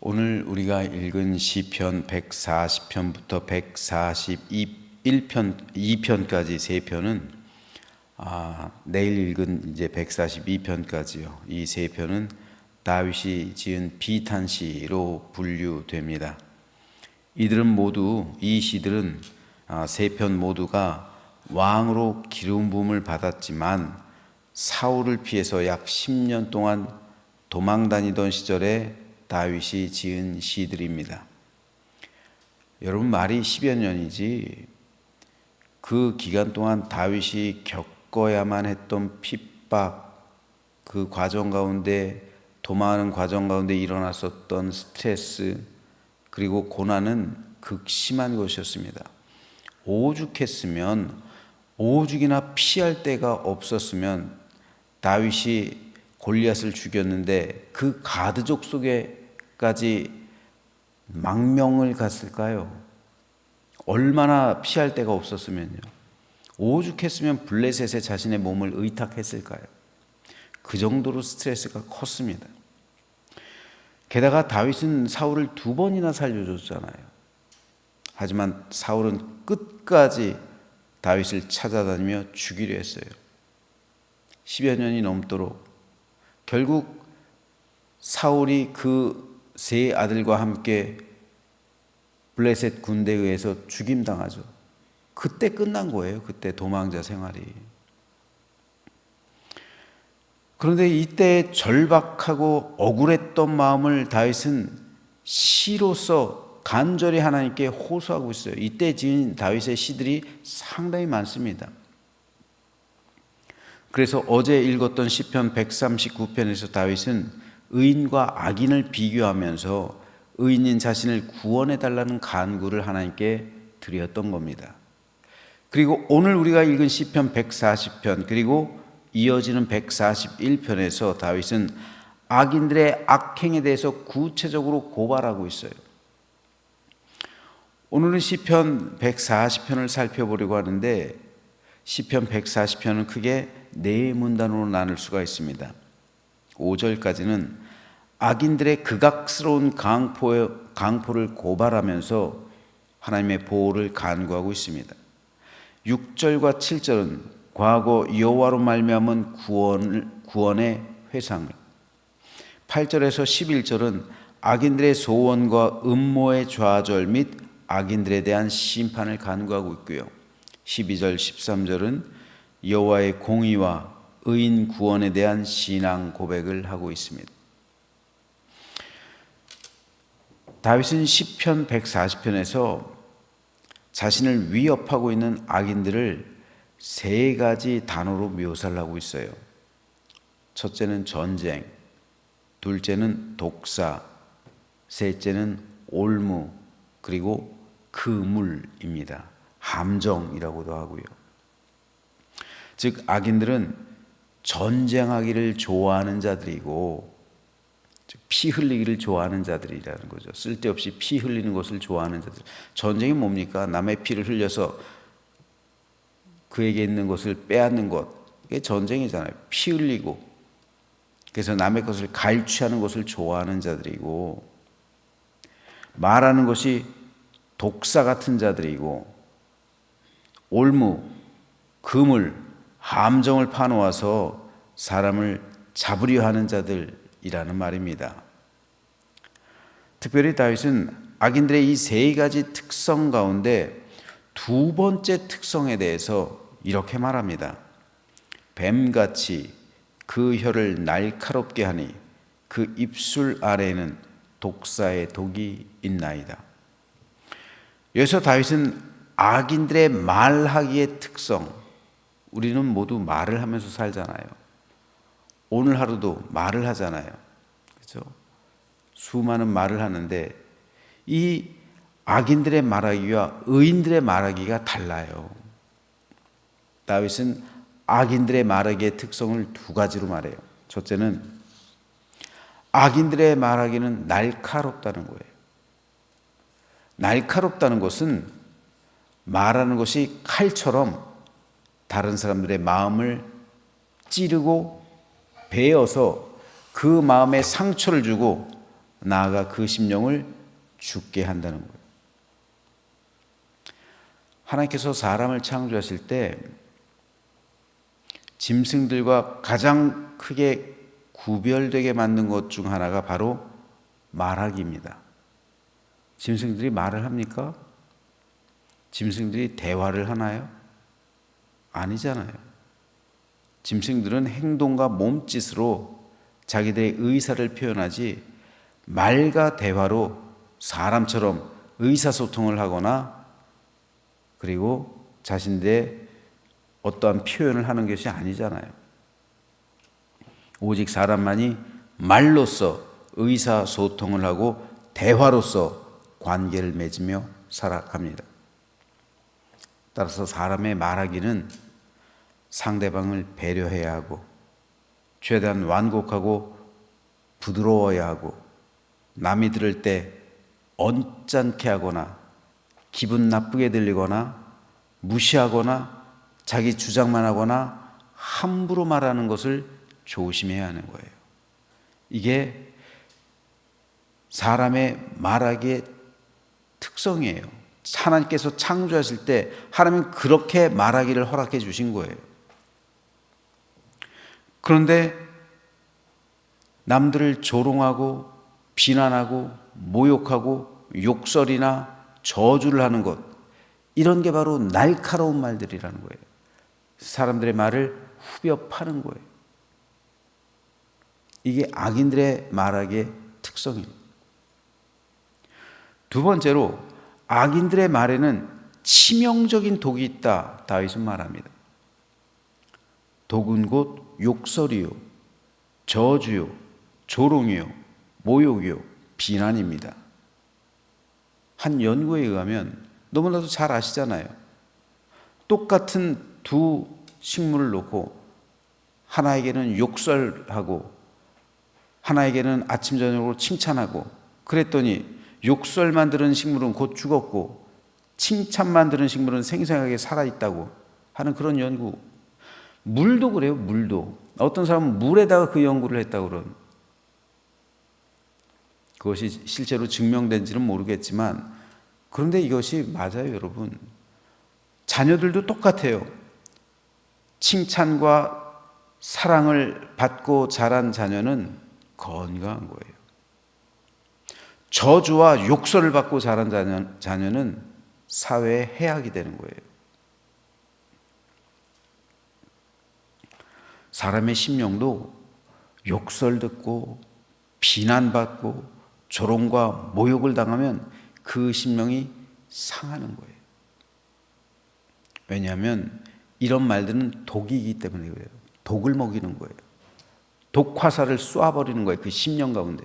오늘 우리가 읽은 시편 140편부터 141편, 2편까지 세 편은 내일 읽은 이제 142편까지요. 이 세 편은 다윗이 지은 비탄시로 분류됩니다. 이 시들은 세 편 모두가 왕으로 기름 부음을 받았지만 사울을 피해서 약 10년 동안 도망 다니던 시절에 다윗이 지은 시들입니다. 여러분, 말이 10여 년이지 그 기간 동안 다윗이 겪어야만 했던 핍박, 그 과정 가운데, 도망하는 과정 가운데 일어났었던 스트레스, 그리고 고난은 극심한 것이었습니다. 오죽이나 피할 데가 없었으면 다윗이 골리앗을 죽였는데 그 가드족 속에까지 망명을 갔을까요? 얼마나 피할 데가 없었으면요. 오죽했으면 블레셋에 자신의 몸을 의탁했을까요? 그 정도로 스트레스가 컸습니다. 게다가 다윗은 사울을 2번이나 살려줬잖아요. 하지만 사울은 끝까지 다윗을 찾아다니며 죽이려 했어요. 10여 년이 넘도록 결국 사울이 그 세 아들과 함께 블레셋 군대에 의해서 죽임당하죠. 그때 끝난 거예요. 그때 도망자 생활이. 그런데 이때 절박하고 억울했던 마음을 다윗은 시로서 간절히 하나님께 호소하고 있어요. 이때 지은 다윗의 시들이 상당히 많습니다. 그래서 어제 읽었던 시편 139편에서 다윗은 의인과 악인을 비교하면서 의인인 자신을 구원해 달라는 간구를 하나님께 드렸던 겁니다. 그리고 오늘 우리가 읽은 시편 140편 그리고 이어지는 141편에서 다윗은 악인들의 악행에 대해서 구체적으로 고발하고 있어요. 오늘은 시편 140편을 살펴보려고 하는데 시편 140편은 크게 네 문단으로 나눌 수가 있습니다. 5절까지는 악인들의 극악스러운 강포를 고발하면서 하나님의 보호를 간구하고 있습니다. 6절과 7절은 과거 여호와로 말미암은 구원의 회상을, 8절에서 11절은 악인들의 소원과 음모의 좌절 및 악인들에 대한 심판을 간구하고 있고요. 12절, 13절은 여호와의 공의와 의인 구원에 대한 신앙 고백을 하고 있습니다. 다윗은 시편 140편에서 자신을 위협하고 있는 악인들을 세 가지 단어로 묘사를 하고 있어요. 첫째는 전쟁, 둘째는 독사, 셋째는 올무, 그리고 그물입니다. 함정이라고도 하고요. 즉 악인들은 전쟁하기를 좋아하는 자들이고 피 흘리기를 좋아하는 자들이라는 거죠. 쓸데없이 피 흘리는 것을 좋아하는 자들. 전쟁이 뭡니까? 남의 피를 흘려서 그에게 있는 것을 빼앗는 것. 이게 전쟁이잖아요. 피 흘리고. 그래서 남의 것을 갈취하는 것을 좋아하는 자들이고, 말하는 것이 독사 같은 자들이고, 올무, 그물, 함정을 파놓아서 사람을 잡으려 하는 자들이라는 말입니다. 특별히 다윗은 악인들의 이 세 가지 특성 가운데 두 번째 특성에 대해서 이렇게 말합니다. 뱀같이 그 혀를 날카롭게 하니 그 입술 아래에는 독사의 독이 있나이다. 여기서 다윗은 악인들의 말하기의 특성, 우리는 모두 말을 하면서 살잖아요. 오늘 하루도 말을 하잖아요. 그렇죠? 수많은 말을 하는데 이 악인들의 말하기와 의인들의 말하기가 달라요. 다윗은 악인들의 말하기의 특성을 두 가지로 말해요. 첫째는 악인들의 말하기는 날카롭다는 거예요. 날카롭다는 것은 말하는 것이 칼처럼 다른 사람들의 마음을 찌르고 베어서 그 마음에 상처를 주고 나아가 그 심령을 죽게 한다는 거예요. 하나님께서 사람을 창조하실 때 짐승들과 가장 크게 구별되게 만든 것 중 하나가 바로 말하기입니다. 짐승들이 말을 합니까? 짐승들이 대화를 하나요? 아니잖아요. 짐승들은 행동과 몸짓으로 자기들의 의사를 표현하지 말과 대화로 사람처럼 의사소통을 하거나 그리고 자신들의 어떠한 표현을 하는 것이 아니잖아요. 오직 사람만이 말로써 의사소통을 하고 대화로서 관계를 맺으며 살아갑니다. 따라서 사람의 말하기는 상대방을 배려해야 하고 최대한 완곡하고 부드러워야 하고 남이 들을 때 언짢게 하거나 기분 나쁘게 들리거나 무시하거나 자기 주장만 하거나 함부로 말하는 것을 조심해야 하는 거예요. 이게 사람의 말하기의 특성이에요. 하나님께서 창조하실 때 하나님은 그렇게 말하기를 허락해 주신 거예요. 그런데 남들을 조롱하고 비난하고 모욕하고 욕설이나 저주를 하는 것, 이런 게 바로 날카로운 말들이라는 거예요. 사람들의 말을 후벼 파는 거예요. 이게 악인들의 말하기의 특성입니다. 두 번째로 악인들의 말에는 치명적인 독이 있다, 다윗은 말합니다. 독은 곧 욕설이요, 저주요, 조롱이요, 모욕이요, 비난입니다. 한 연구에 의하면 너무나도 잘 아시잖아요. 똑같은 두 식물을 놓고 하나에게는 욕설하고 하나에게는 아침 저녁으로 칭찬하고 그랬더니 욕설만 들은 식물은 곧 죽었고 칭찬만 들은 식물은 생생하게 살아있다고 하는 그런 연구. 물도 그래요. 물도. 어떤 사람은 물에다가 그 연구를 했다고 그런. 그것이 실제로 증명된지는 모르겠지만 그런데 이것이 맞아요, 여러분. 자녀들도 똑같아요. 칭찬과 사랑을 받고 자란 자녀는 건강한 거예요. 저주와 욕설을 받고 자란 자녀는 사회에 해악이 되는 거예요. 사람의 심령도 욕설 듣고 비난받고 조롱과 모욕을 당하면 그 심령이 상하는 거예요. 왜냐하면 이런 말들은 독이기 때문에 그래요. 독을 먹이는 거예요. 독화살을 쏘아버리는 거예요. 그 심령 가운데.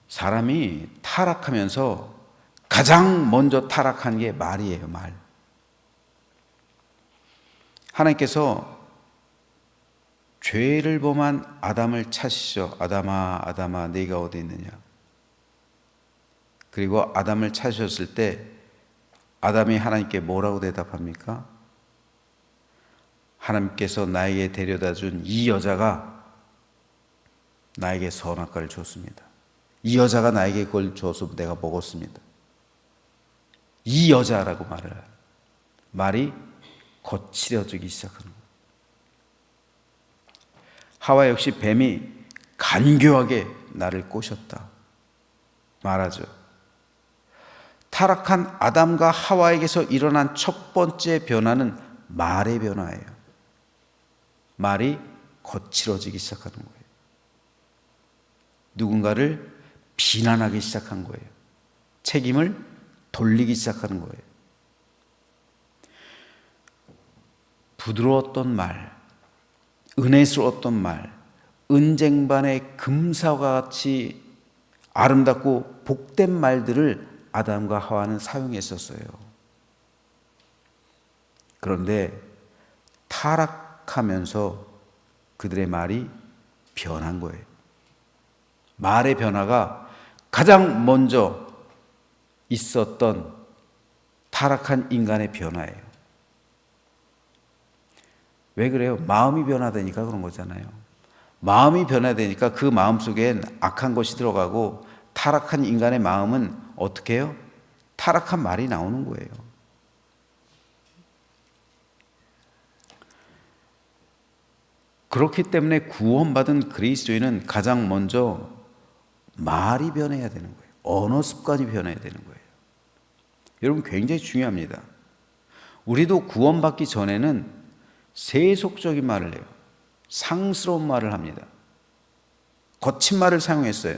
사람이 타락하면서 가장 먼저 타락한 게 말이에요. 말. 하나님께서 죄를 범한 아담을 찾으시죠. 아담아, 아담아, 네가 어디 있느냐. 그리고 아담을 찾으셨을 때 아담이 하나님께 뭐라고 대답합니까? 하나님께서 나에게 데려다 준 이 여자가 나에게 선악과를 줬습니다. 이 여자가 나에게 그걸 줘서 내가 먹었습니다. 이 여자라고 말을 해요. 말이 거칠어지기 시작하는 거예요. 하와 역시 뱀이 간교하게 나를 꼬셨다 말하죠. 타락한 아담과 하와에게서 일어난 첫 번째 변화는 말의 변화예요. 말이 거칠어지기 시작하는 거예요. 누군가를 비난하기 시작한 거예요. 책임을 돌리기 시작하는 거예요. 부드러웠던 말, 은혜스러웠던 말, 은쟁반의 금사와 같이 아름답고 복된 말들을 아담과 하와는 사용했었어요. 그런데 타락하면서 그들의 말이 변한 거예요. 말의 변화가 가장 먼저 있었던 타락한 인간의 변화예요. 왜 그래요? 마음이 변화되니까 그런 거잖아요. 마음이 변화되니까 그 마음 속엔 악한 것이 들어가고 타락한 인간의 마음은 어떻게 해요? 타락한 말이 나오는 거예요. 그렇기 때문에 구원받은 그리스도인은 가장 먼저 말이 변해야 되는 거예요. 언어 습관이 변해야 되는 거예요. 여러분, 굉장히 중요합니다. 우리도 구원받기 전에는 세속적인 말을 해요. 상스러운 말을 합니다. 거친 말을 사용했어요.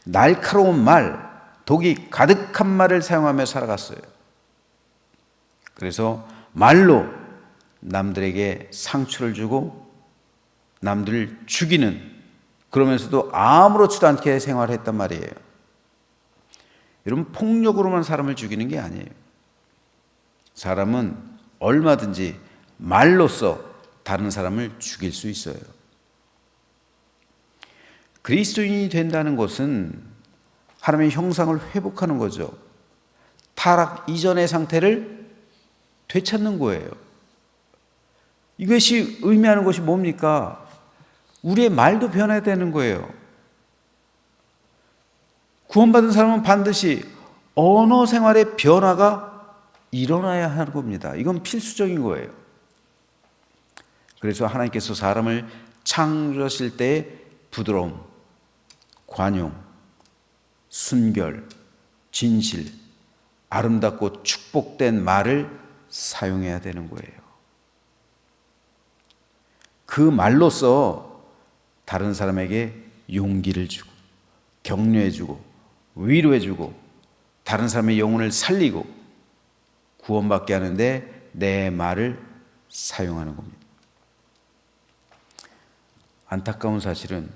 날카로운 말, 독이 가득한 말을 사용하며 살아갔어요. 그래서 말로 남들에게 상처를 주고 남들을 죽이는, 그러면서도 아무렇지도 않게 생활했단 말이에요. 여러분, 폭력으로만 사람을 죽이는 게 아니에요. 사람은 얼마든지 말로써 다른 사람을 죽일 수 있어요. 그리스도인이 된다는 것은 하나님의 형상을 회복하는 거죠. 타락 이전의 상태를 되찾는 거예요. 이것이 의미하는 것이 뭡니까? 우리의 말도 변해야 되는 거예요. 구원받은 사람은 반드시 언어 생활의 변화가 일어나야 하는 겁니다. 이건 필수적인 거예요. 그래서 하나님께서 사람을 창조하실 때의 부드러움, 관용, 순결, 진실, 아름답고 축복된 말을 사용해야 되는 거예요. 그 말로써 다른 사람에게 용기를 주고 격려해 주고 위로해 주고 다른 사람의 영혼을 살리고 구원받게 하는데 내 말을 사용하는 겁니다. 안타까운 사실은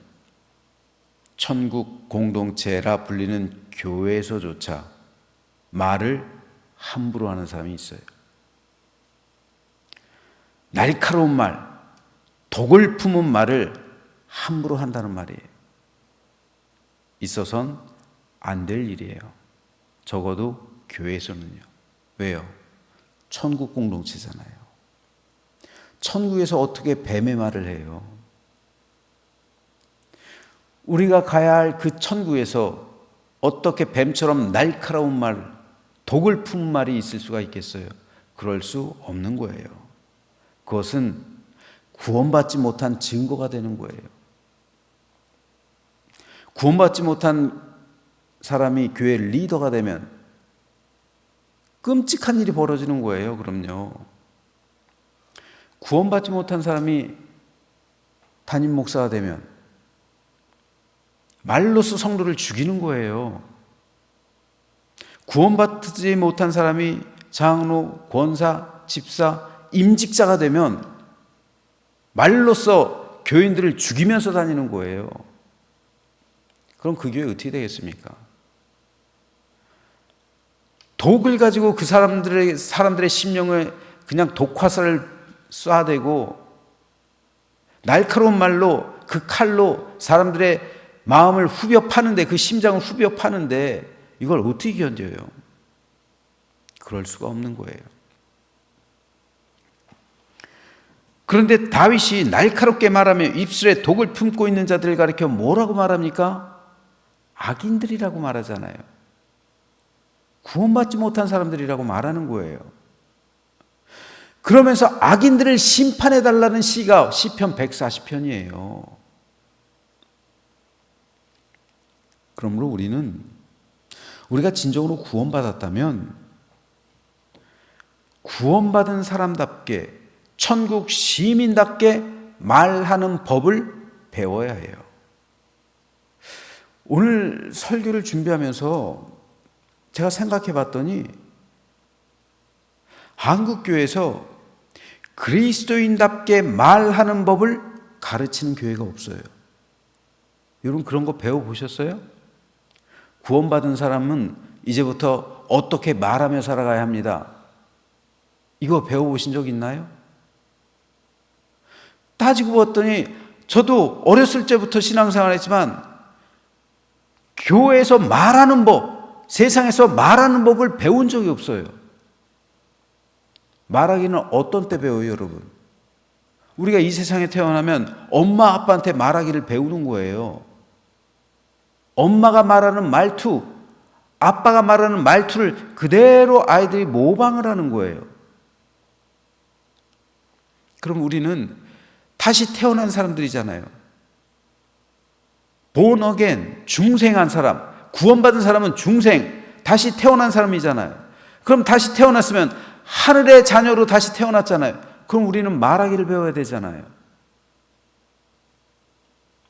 천국 공동체라 불리는 교회에서조차 말을 함부로 하는 사람이 있어요. 날카로운 말, 독을 품은 말을 함부로 한다는 말이에요. 있어선 안 될 일이에요. 적어도 교회에서는요. 왜요? 천국 공동체잖아요. 천국에서 어떻게 뱀의 말을 해요? 우리가 가야 할 그 천국에서 어떻게 뱀처럼 날카로운 말, 독을 품은 말이 있을 수가 있겠어요? 그럴 수 없는 거예요. 그것은 구원받지 못한 증거가 되는 거예요. 구원받지 못한 사람이 교회 리더가 되면 끔찍한 일이 벌어지는 거예요. 그럼요. 구원받지 못한 사람이 담임 목사가 되면 말로써 성도를 죽이는 거예요. 구원받지 못한 사람이 장로, 권사, 집사, 임직자가 되면 말로써 교인들을 죽이면서 다니는 거예요. 그럼 그 교회 어떻게 되겠습니까? 독을 가지고 그 사람들의 심령을 그냥 독화살을 쏴대고 날카로운 말로 그 칼로 사람들의 마음을 후벼 파는데, 그 심장을 후벼 파는데 이걸 어떻게 견뎌요? 그럴 수가 없는 거예요. 그런데 다윗이 날카롭게 말하며 입술에 독을 품고 있는 자들을 가리켜 뭐라고 말합니까? 악인들이라고 말하잖아요. 구원받지 못한 사람들이라고 말하는 거예요. 그러면서 악인들을 심판해달라는 시가 시편 140편이에요. 그러므로 우리가 진정으로 구원받았다면 구원받은 사람답게 천국 시민답게 말하는 법을 배워야 해요. 오늘 설교를 준비하면서 제가 생각해 봤더니 한국교회에서 그리스도인답게 말하는 법을 가르치는 교회가 없어요. 여러분, 그런 거 배워보셨어요? 구원받은 사람은 이제부터 어떻게 말하며 살아가야 합니다. 이거 배워보신 적 있나요? 따지고 봤더니 저도 어렸을 때부터 신앙생활 했지만 교회에서 말하는 법, 세상에서 말하는 법을 배운 적이 없어요. 말하기는 어떤 때 배워요, 여러분? 우리가 이 세상에 태어나면 엄마 아빠한테 말하기를 배우는 거예요. 엄마가 말하는 말투, 아빠가 말하는 말투를 그대로 아이들이 모방을 하는 거예요. 그럼 우리는 다시 태어난 사람들이잖아요. born again, 중생한 사람, 구원받은 사람은 중생, 다시 태어난 사람이잖아요. 그럼 다시 태어났으면 하늘의 자녀로 다시 태어났잖아요. 그럼 우리는 말하기를 배워야 되잖아요.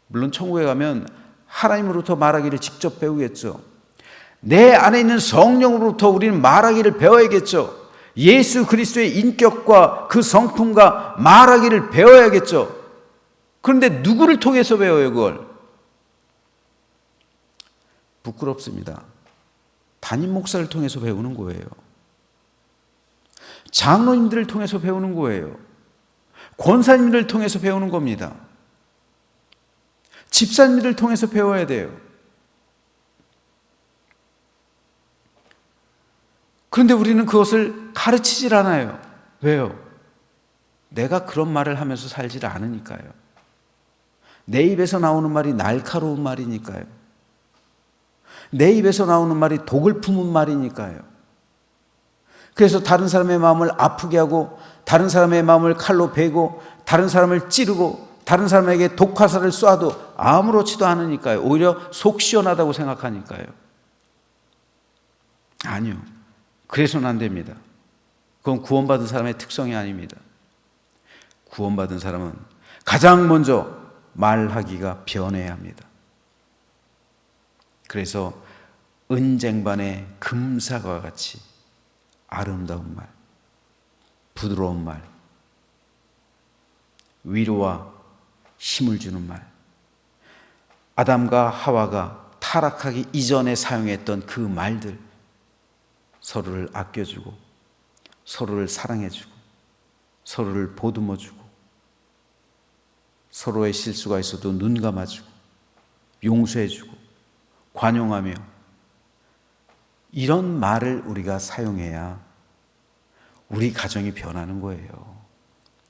물론 천국에 가면 하나님으로부터 말하기를 직접 배우겠죠. 내 안에 있는 성령으로부터 우리는 말하기를 배워야겠죠. 예수 그리스도의 인격과 그 성품과 말하기를 배워야겠죠. 그런데 누구를 통해서 배워요, 그걸? 부끄럽습니다. 담임 목사를 통해서 배우는 거예요. 장로님들을 통해서 배우는 거예요. 권사님들을 통해서 배우는 겁니다. 집사님들을 통해서 배워야 돼요. 그런데 우리는 그것을 가르치질 않아요. 왜요? 내가 그런 말을 하면서 살질 않으니까요. 내 입에서 나오는 말이 날카로운 말이니까요. 내 입에서 나오는 말이 독을 품은 말이니까요. 그래서 다른 사람의 마음을 아프게 하고, 다른 사람의 마음을 칼로 베고, 다른 사람을 찌르고, 다른 사람에게 독화살을 쏴도 아무렇지도 않으니까요. 오히려 속 시원하다고 생각하니까요. 아니요. 그래서는 안 됩니다. 그건 구원받은 사람의 특성이 아닙니다. 구원받은 사람은 가장 먼저 말하기가 변해야 합니다. 그래서 은쟁반의 금사과 같이 아름다운 말, 부드러운 말, 위로와 힘을 주는 말, 아담과 하와가 타락하기 이전에 사용했던 그 말들, 서로를 아껴주고, 서로를 사랑해주고, 서로를 보듬어주고, 서로의 실수가 있어도 눈 감아주고, 용서해주고, 관용하며, 이런 말을 우리가 사용해야 우리 가정이 변하는 거예요.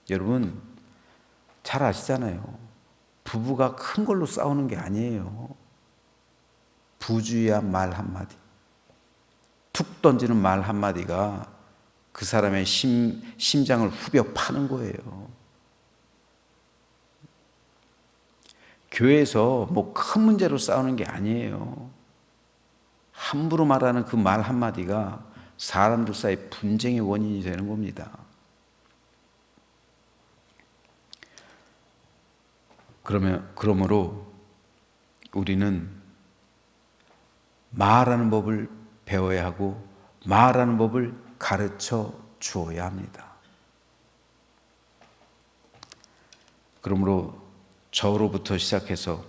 여러분 잘 아시잖아요. 부부가 큰 걸로 싸우는 게 아니에요. 부주의한 말 한마디, 툭 던지는 말 한마디가 그 사람의 심장을 후벼 파는 거예요. 교회에서 뭐 큰 문제로 싸우는 게 아니에요. 함부로 말하는 그 말 한마디가 사람들 사이 분쟁의 원인이 되는 겁니다. 그러므로 우리는 말하는 법을 배워야 하고 말하는 법을 가르쳐 주어야 합니다. 그러므로 저로부터 시작해서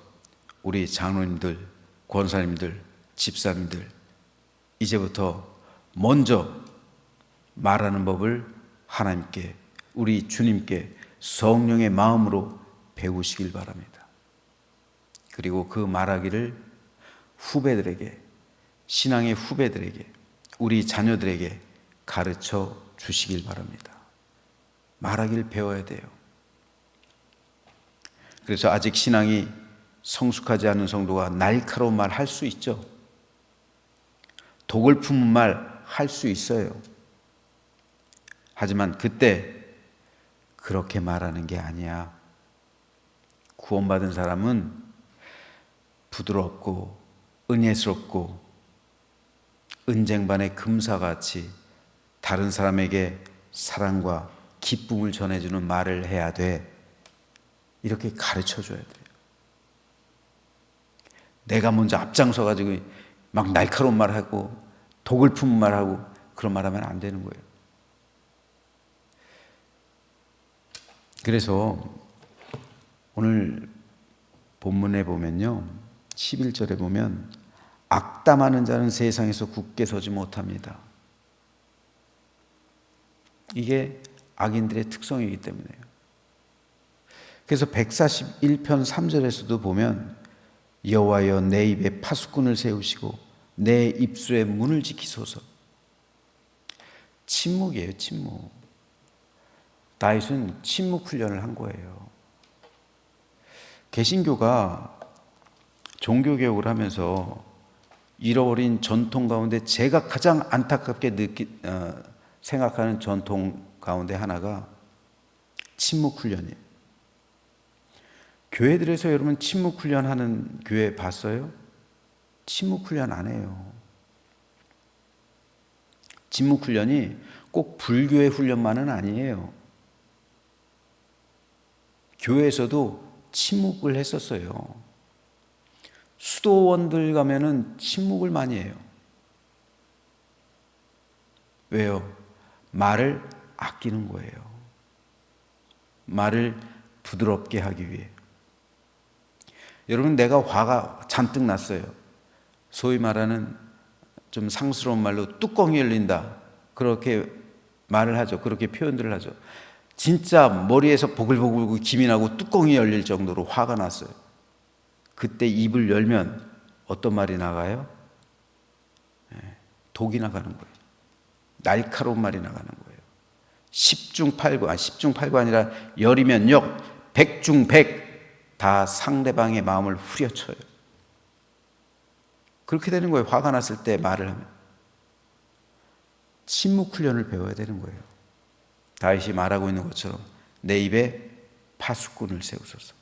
우리 장로님들, 권사님들, 집사님들, 이제부터 먼저 말하는 법을 하나님께, 우리 주님께 성령의 마음으로 배우시길 바랍니다. 그리고 그 말하기를 후배들에게, 신앙의 후배들에게, 우리 자녀들에게 가르쳐 주시길 바랍니다. 말하기를 배워야 돼요. 그래서 아직 신앙이 성숙하지 않은 성도가 날카로운 말 할 수 있죠. 독을 품은 말 할 수 있어요. 하지만 그때 그렇게 말하는 게 아니야. 구원받은 사람은 부드럽고 은혜스럽고 은쟁반의 금사같이 다른 사람에게 사랑과 기쁨을 전해주는 말을 해야 돼. 이렇게 가르쳐줘야 돼요. 내가 먼저 앞장서가지고 막 날카로운 말하고 독을 품은 말하고 그런 말하면 안 되는 거예요. 그래서 오늘 본문에 보면요, 11절에 보면 악담하는 자는 세상에서 굳게 서지 못합니다. 이게 악인들의 특성이기 때문에요. 그래서 141편 3절에서도 보면 여호와여 내 입에 파수꾼을 세우시고 내 입술의 문을 지키소서. 침묵이에요, 침묵. 다윗은 침묵 훈련을 한 거예요. 개신교가 종교개혁을 하면서 잃어버린 전통 가운데 제가 가장 안타깝게 생각하는 전통 가운데 하나가 침묵 훈련이에요. 교회들에서 여러분 침묵 훈련하는 교회 봤어요? 침묵 훈련 안 해요. 침묵 훈련이 꼭 불교의 훈련만은 아니에요. 교회에서도 침묵을 했었어요. 수도원들 가면은 침묵을 많이 해요. 왜요? 말을 아끼는 거예요. 말을 부드럽게 하기 위해. 여러분, 내가 화가 잔뜩 났어요. 소위 말하는 좀 상스러운 말로 뚜껑이 열린다. 그렇게 말을 하죠. 그렇게 표현들을 하죠. 진짜 머리에서 보글보글 김이 나고 뚜껑이 열릴 정도로 화가 났어요. 그때 입을 열면 어떤 말이 나가요? 독이 나가는 거예요. 날카로운 말이 나가는 거예요. 10중 8구, 10중 8구 아니라 열이면 역, 100중 100 다 상대방의 마음을 후려쳐요. 그렇게 되는 거예요. 화가 났을 때 말을 하면. 침묵 훈련을 배워야 되는 거예요. 다윗이 말하고 있는 것처럼 내 입에 파수꾼을 세우소서.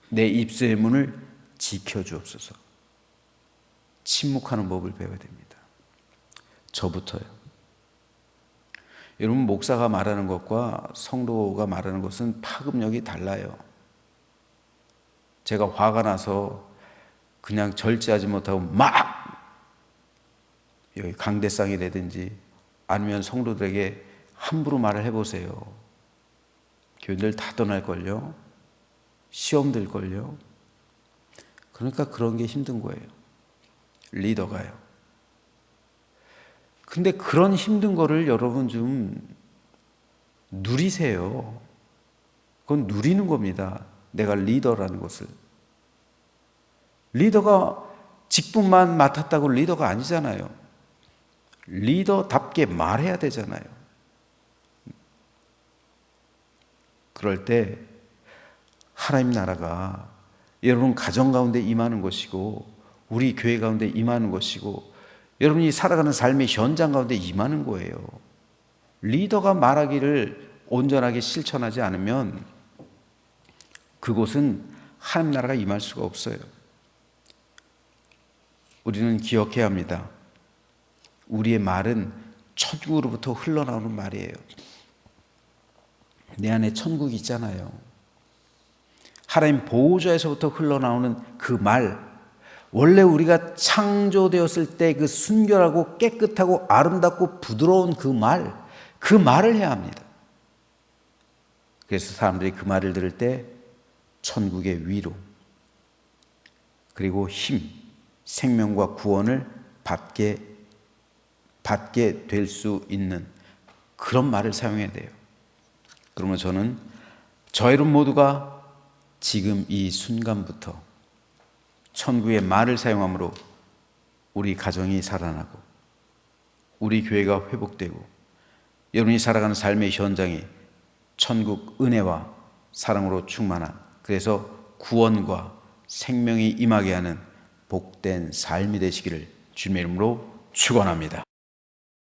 내 입술의 문을 지켜주옵소서. 침묵하는 법을 배워야 됩니다. 저부터요. 여러분, 목사가 말하는 것과 성도가 말하는 것은 파급력이 달라요. 제가 화가 나서 그냥 절제하지 못하고 막 여기 강대상이라든지 아니면 성도들에게 함부로 말을 해보세요. 교인들 다 떠날걸요. 시험 들걸요. 그러니까 그런 게 힘든 거예요. 리더가요. 근데 그런 힘든 거를 여러분 좀 누리세요. 그건 누리는 겁니다. 내가 리더라는 것을. 리더가 직분만 맡았다고 리더가 아니잖아요. 리더답게 말해야 되잖아요. 그럴 때 하나님 나라가 여러분 가정 가운데 임하는 것이고 우리 교회 가운데 임하는 것이고 여러분이 살아가는 삶의 현장 가운데 임하는 거예요. 리더가 말하기를 온전하게 실천하지 않으면 그곳은 하나님 나라가 임할 수가 없어요. 우리는 기억해야 합니다. 우리의 말은 천국으로부터 흘러나오는 말이에요. 내 안에 천국이 있잖아요. 하나님 보호자에서부터 흘러나오는 그 말, 원래 우리가 창조되었을 때 그 순결하고 깨끗하고 아름답고 부드러운 그 말을 해야 합니다. 그래서 사람들이 그 말을 들을 때 천국의 위로 그리고 힘, 생명과 구원을 받게 될 수 있는 그런 말을 사용해야 돼요. 그러면 저는 저 여러분 모두가 지금 이 순간부터 천국의 말을 사용함으로 우리 가정이 살아나고 우리 교회가 회복되고 여러분이 살아가는 삶의 현장이 천국 은혜와 사랑으로 충만한, 그래서 구원과 생명이 임하게 하는 복된 삶이 되시기를 주님의 이름으로 축원합니다.